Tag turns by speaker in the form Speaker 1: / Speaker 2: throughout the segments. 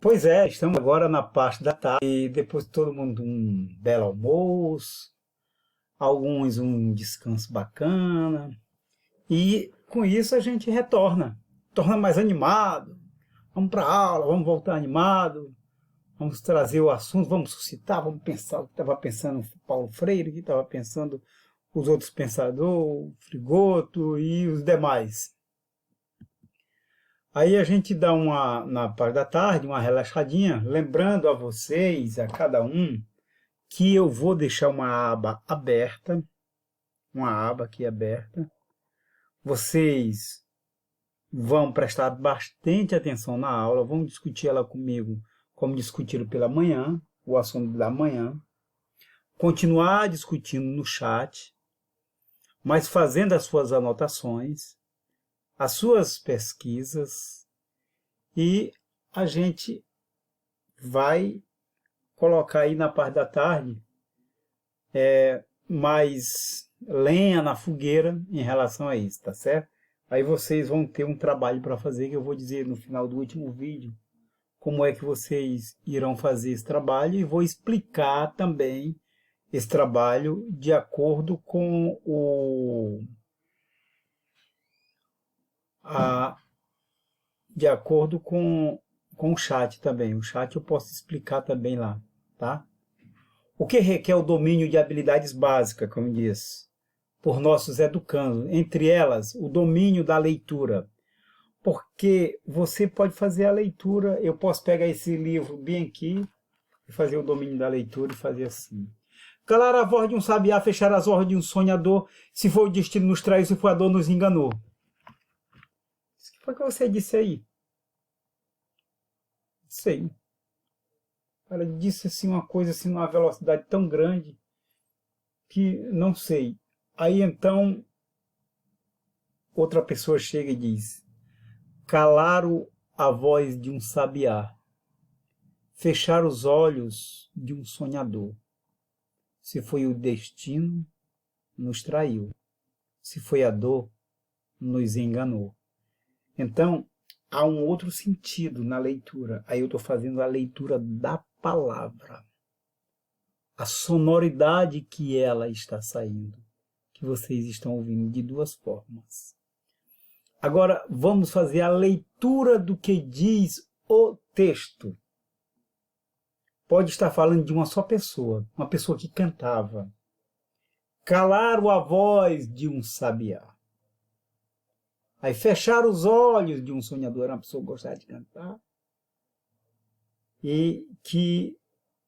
Speaker 1: Pois é, estamos agora na parte da tarde, e depois de todo mundo um belo almoço, alguns um descanso bacana, e com isso a gente torna mais animado, vamos para a aula, vamos voltar animado, vamos trazer o assunto, vamos suscitar, vamos pensar o que estava pensando Paulo Freire, o que estava pensando os outros pensadores, Frigoto e os demais. Aí a gente dá na parte da tarde, uma relaxadinha, lembrando a vocês, a cada um, que eu vou deixar uma aba aberta, uma aba aqui aberta. Vocês vão prestar bastante atenção na aula, vão discutir ela comigo, como discutiram pela manhã, o assunto da manhã. Continuar discutindo no chat, mas fazendo as suas anotações, as suas pesquisas, e a gente vai colocar aí na parte da tarde mais lenha na fogueira em relação a isso, tá certo? Aí vocês vão ter um trabalho para fazer, que eu vou dizer no final do último vídeo como é que vocês irão fazer esse trabalho, e vou explicar também esse trabalho de acordo com de acordo com o chat também. O chat eu posso explicar também lá, tá? O que requer o domínio de habilidades básicas, como diz, por nossos educandos, entre elas o domínio da leitura. Porque você pode fazer a leitura, eu posso pegar esse livro bem aqui e fazer o domínio da leitura e fazer assim. Calar a voz de um sabiá, fechar as olhos de um sonhador, se for o destino nos traiu, se for a dor nos enganou. O que foi que você disse aí? Sei. Ela disse assim uma coisa assim numa velocidade tão grande que não sei. Aí então outra pessoa chega e diz: calar a voz de um sabiá, fechar os olhos de um sonhador. Se foi o destino, nos traiu. Se foi a dor, nos enganou. Então, há um outro sentido na leitura. Aí eu estou fazendo a leitura da palavra. A sonoridade que ela está saindo, que vocês estão ouvindo de duas formas. Agora, vamos fazer a leitura do que diz o texto. Pode estar falando de uma só pessoa, uma pessoa que cantava. Calar a voz de um sabiá. Aí fechar os olhos de um sonhador, uma pessoa que gostava de cantar. E que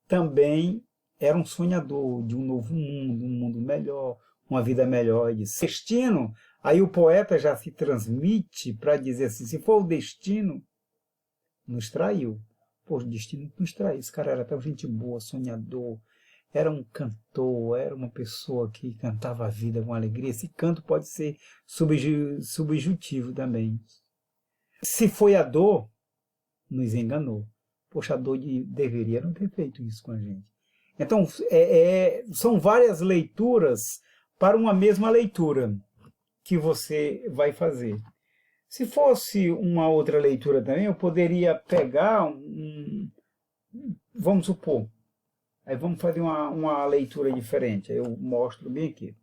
Speaker 1: também era um sonhador de um novo mundo, um mundo melhor, uma vida melhor. De destino, aí o poeta já se transmite para dizer assim, se for o destino, nos traiu. Pô, o destino nos traiu. Esse cara era tão gente boa, sonhador, era um cantor, era uma pessoa que cantava a vida com alegria. Esse canto pode ser subjetivo também. Se foi a dor, nos enganou. Poxa, a dor deveria não ter feito isso com a gente. Então, são várias leituras para uma mesma leitura que você vai fazer. Se fosse uma outra leitura também, eu poderia pegar vamos supor, aí vamos fazer uma leitura diferente. Aí eu mostro bem aqui.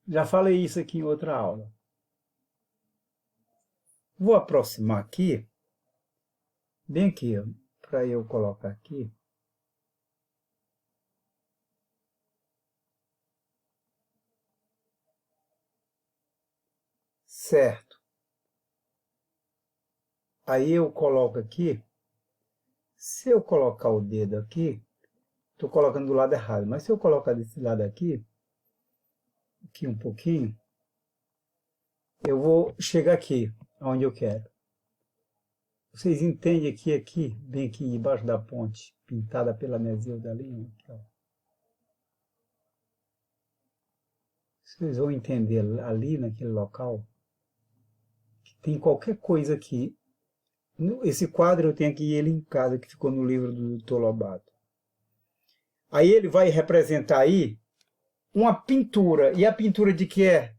Speaker 1: Já falei isso aqui em outra aula. Vou aproximar aqui, bem aqui, para eu colocar aqui. Certo. Aí eu coloco aqui. Se eu colocar o dedo aqui, estou colocando do lado errado, mas se eu colocar desse lado aqui um pouquinho, eu vou chegar aqui, onde eu quero. Vocês entendem aqui, bem aqui embaixo da ponte, pintada pela Meseu da linha. Aqui, ó. Vocês vão entender ali, naquele local, que tem qualquer coisa aqui. Esse quadro eu tenho aqui ele em casa, que ficou no livro do Dr. Lobato. Aí ele vai representar aí uma pintura. E a pintura de que é?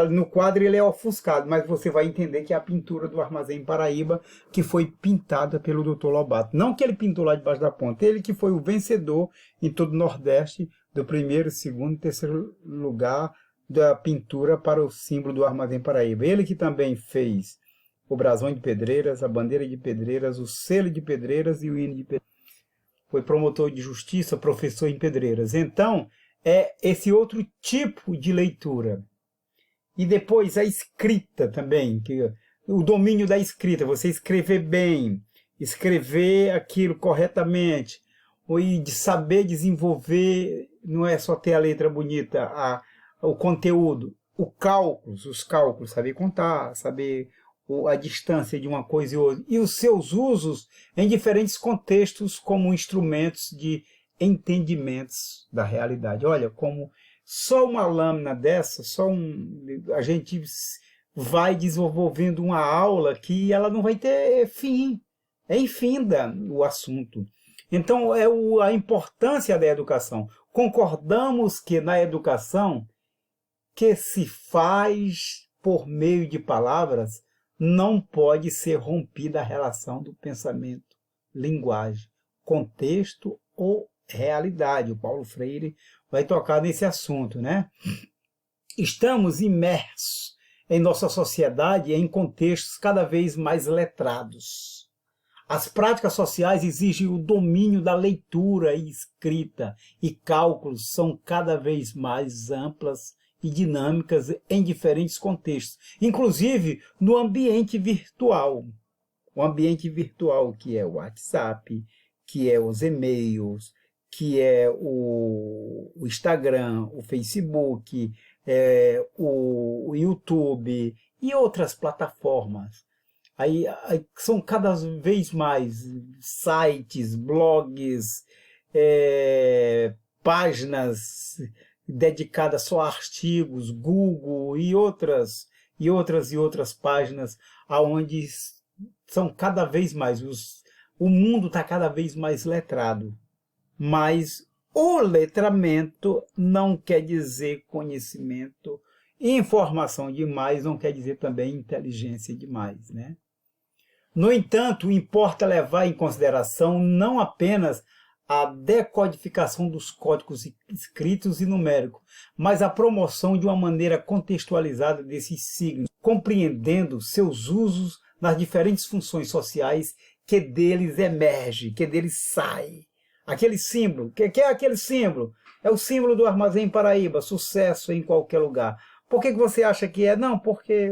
Speaker 1: No quadro ele é ofuscado, mas você vai entender que é a pintura do Armazém Paraíba, que foi pintada pelo Dr. Lobato. Não que ele pintou lá debaixo da ponte, ele que foi o vencedor em todo o Nordeste do primeiro, segundo e terceiro lugar da pintura para o símbolo do Armazém Paraíba. Ele que também fez o brasão de Pedreiras, a bandeira de Pedreiras, o selo de Pedreiras e o hino de Pedreiras. Foi promotor de justiça, professor em Pedreiras. Então, é esse outro tipo de leitura. E depois a escrita também, o domínio da escrita, você escrever bem, escrever aquilo corretamente, e de saber desenvolver, não é só ter a letra bonita, o conteúdo, os cálculos, saber contar, saber a distância de uma coisa e outra, e os seus usos em diferentes contextos como instrumentos de entendimentos da realidade. Olha, como só uma lâmina dessa, a gente vai desenvolvendo uma aula que ela não vai ter fim. É infinda o assunto. Então, é a importância da educação. Concordamos que na educação, que se faz por meio de palavras, não pode ser rompida a relação do pensamento, linguagem, contexto ou realidade. O Paulo Freire vai tocar nesse assunto, né? Estamos imersos em nossa sociedade em contextos cada vez mais letrados. As práticas sociais exigem o domínio da leitura e escrita, e cálculos são cada vez mais amplas e dinâmicas em diferentes contextos, inclusive no ambiente virtual. O ambiente virtual, que é o WhatsApp, que é os e-mails, que é o Instagram, o Facebook, o YouTube e outras plataformas. Aí são cada vez mais sites, blogs, páginas dedicadas só a artigos, Google e outras páginas, aonde são cada vez mais, o mundo está cada vez mais letrado. Mas o letramento não quer dizer conhecimento, informação demais não quer dizer também inteligência demais, né? No entanto, importa levar em consideração não apenas a decodificação dos códigos escritos e numéricos, mas a promoção de uma maneira contextualizada desses signos, compreendendo seus usos nas diferentes funções sociais que deles emerge, que deles sai. Aquele símbolo, que é aquele símbolo? É o símbolo do Armazém Paraíba, sucesso em qualquer lugar. Por que você acha que é? Não, porque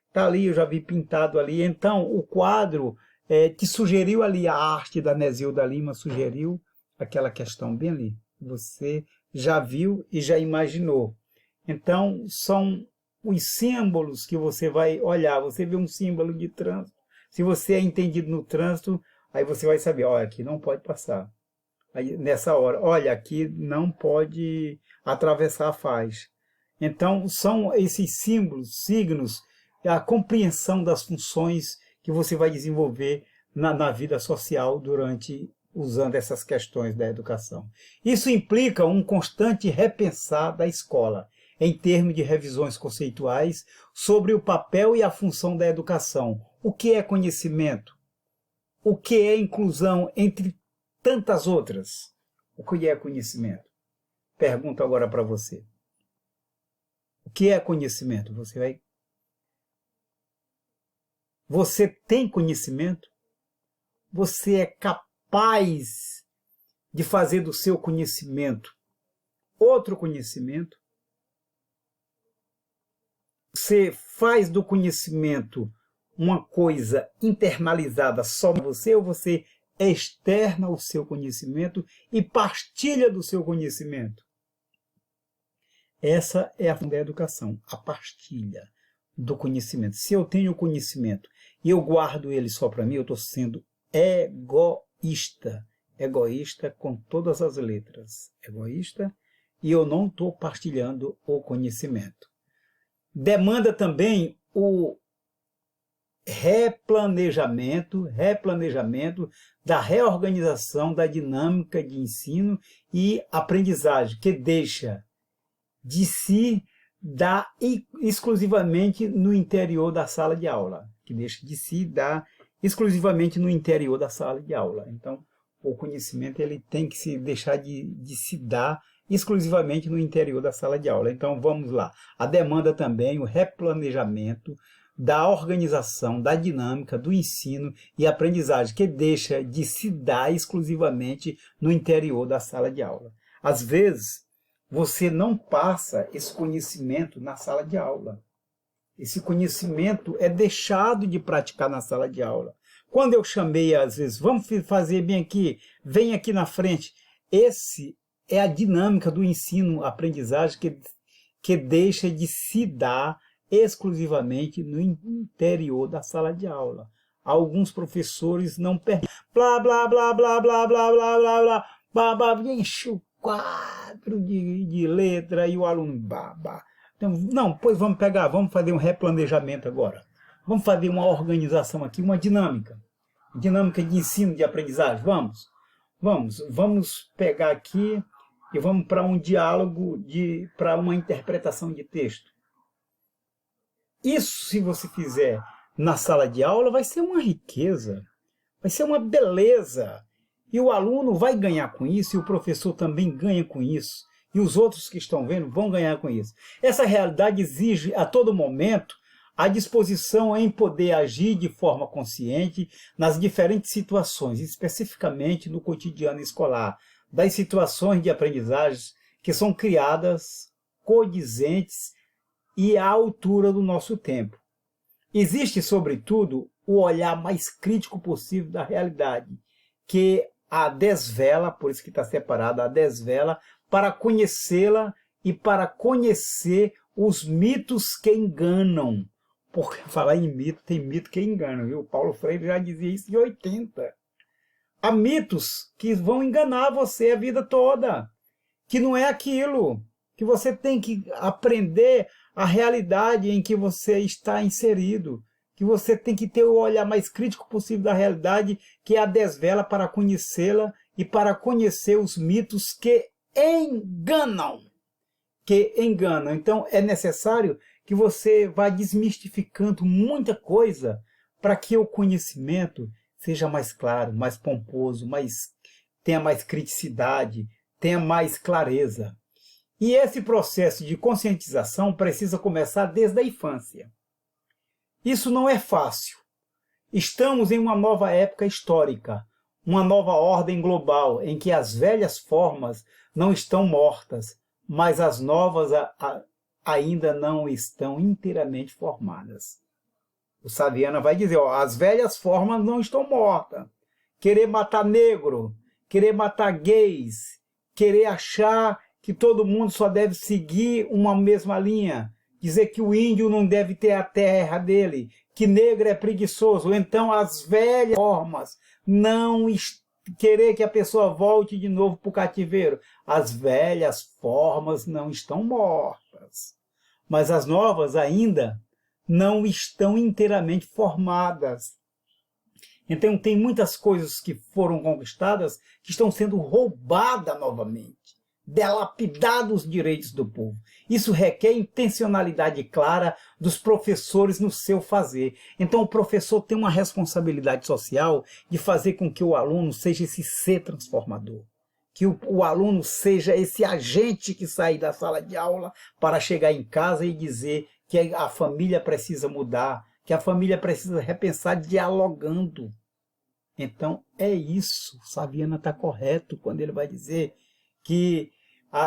Speaker 1: está ali, eu já vi pintado ali. Então, o quadro te sugeriu ali, a arte da Nesilda Lima sugeriu aquela questão bem ali. Você já viu e já imaginou. Então, são os símbolos que você vai olhar. Você vê um símbolo de trânsito. Se você é entendido no trânsito, aí você vai saber, olha, aqui não pode passar. Aí, nessa hora, olha, aqui não pode atravessar a faixa. Então, são esses símbolos, signos, a compreensão das funções que você vai desenvolver na vida social usando essas questões da educação. Isso implica um constante repensar da escola, em termos de revisões conceituais sobre o papel e a função da educação. O que é conhecimento? O que é inclusão entre tantas outras? O que é conhecimento? Pergunto agora para você. O que é conhecimento? Você tem conhecimento? Você é capaz de fazer do seu conhecimento outro conhecimento? Você faz do conhecimento uma coisa internalizada só para você, ou você externa o seu conhecimento e partilha do seu conhecimento? Essa é a função da educação, a partilha do conhecimento. Se eu tenho conhecimento e eu guardo ele só para mim, eu estou sendo egoísta. Egoísta com todas as letras. Egoísta, e eu não estou partilhando o conhecimento. Demanda também o replanejamento da reorganização da dinâmica de ensino e aprendizagem, que deixa de si dar exclusivamente no interior da sala de aula, que deixa de se dar exclusivamente no interior da sala de aula. Então, o conhecimento ele tem que se deixar de se dar exclusivamente no interior da sala de aula. Então, vamos lá. A demanda também, o replanejamento da organização, da dinâmica, do ensino e aprendizagem, que deixa de se dar exclusivamente no interior da sala de aula. Às vezes, você não passa esse conhecimento na sala de aula. Esse conhecimento é deixado de praticar na sala de aula. Quando eu chamei, às vezes, vamos fazer bem aqui, vem aqui na frente. Esse é a dinâmica do ensino-aprendizagem que deixa de se dar exclusivamente no interior da sala de aula. Alguns professores não permitem. Blá, blá, blá, blá, blá, blá, blá, blá, blá, blá, blá, enche o quadro de letra e o aluno babá. Então, não, pois vamos pegar, vamos fazer um replanejamento agora. Vamos fazer uma organização aqui, uma dinâmica. Dinâmica de ensino, de aprendizagem. Vamos pegar aqui e vamos para um diálogo, para uma interpretação de texto. Isso, se você fizer na sala de aula, vai ser uma riqueza, vai ser uma beleza. E o aluno vai ganhar com isso, e o professor também ganha com isso. E os outros que estão vendo vão ganhar com isso. Essa realidade exige, a todo momento, a disposição em poder agir de forma consciente nas diferentes situações, especificamente no cotidiano escolar, das situações de aprendizagem que são criadas, condizentes e à altura do nosso tempo. Existe, sobretudo, o olhar mais crítico possível da realidade, que a desvela, por isso que está separada, a desvela, para conhecê-la e para conhecer os mitos que enganam. Porque falar em mito, tem mito que engana, viu? Paulo Freire já dizia isso em 80. Há mitos que vão enganar você a vida toda, que não é aquilo, que você tem que aprender a realidade em que você está inserido, que você tem que ter o olhar mais crítico possível da realidade, que é a desvela para conhecê-la e para conhecer os mitos que enganam. Então, é necessário que você vá desmistificando muita coisa para que o conhecimento seja mais claro, mais pomposo, tenha mais criticidade, tenha mais clareza. E esse processo de conscientização precisa começar desde a infância. Isso não é fácil. Estamos em uma nova época histórica, uma nova ordem global, em que as velhas formas não estão mortas, mas as novas ainda não estão inteiramente formadas. O Saviana vai dizer, as velhas formas não estão mortas. Querer matar negro, querer matar gays, querer achar que todo mundo só deve seguir uma mesma linha, dizer que o índio não deve ter a terra dele, que negro é preguiçoso, então as velhas formas, não querer que a pessoa volte de novo para o cativeiro. As velhas formas não estão mortas, mas as novas ainda não estão inteiramente formadas. Então tem muitas coisas que foram conquistadas que estão sendo roubadas novamente. Delapidados os direitos do povo. Isso requer intencionalidade clara dos professores no seu fazer. Então o professor tem uma responsabilidade social de fazer com que o aluno seja esse ser transformador. Que o aluno seja esse agente que sai da sala de aula para chegar em casa e dizer que a família precisa mudar, que a família precisa repensar dialogando. Então é isso. Saviana está correto quando ele vai dizer que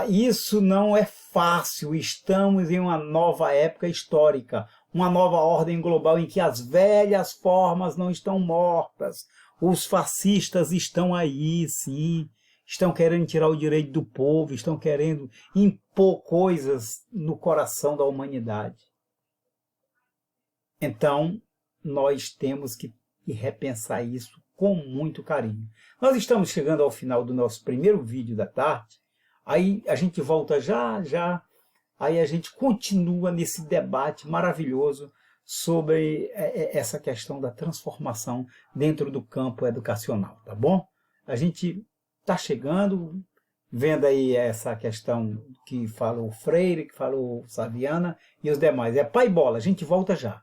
Speaker 1: isso não é fácil. Estamos em uma nova época histórica, uma nova ordem global em que as velhas formas não estão mortas. Os fascistas estão aí, sim. Estão querendo tirar o direito do povo, estão querendo impor coisas no coração da humanidade. Então, nós temos que repensar isso com muito carinho. Nós estamos chegando ao final do nosso primeiro vídeo da tarde. Aí a gente volta já, aí a gente continua nesse debate maravilhoso sobre essa questão da transformação dentro do campo educacional, tá bom? A gente está chegando, vendo aí essa questão que falou o Freire, que falou Saviana e os demais. É pai bola, a gente volta já.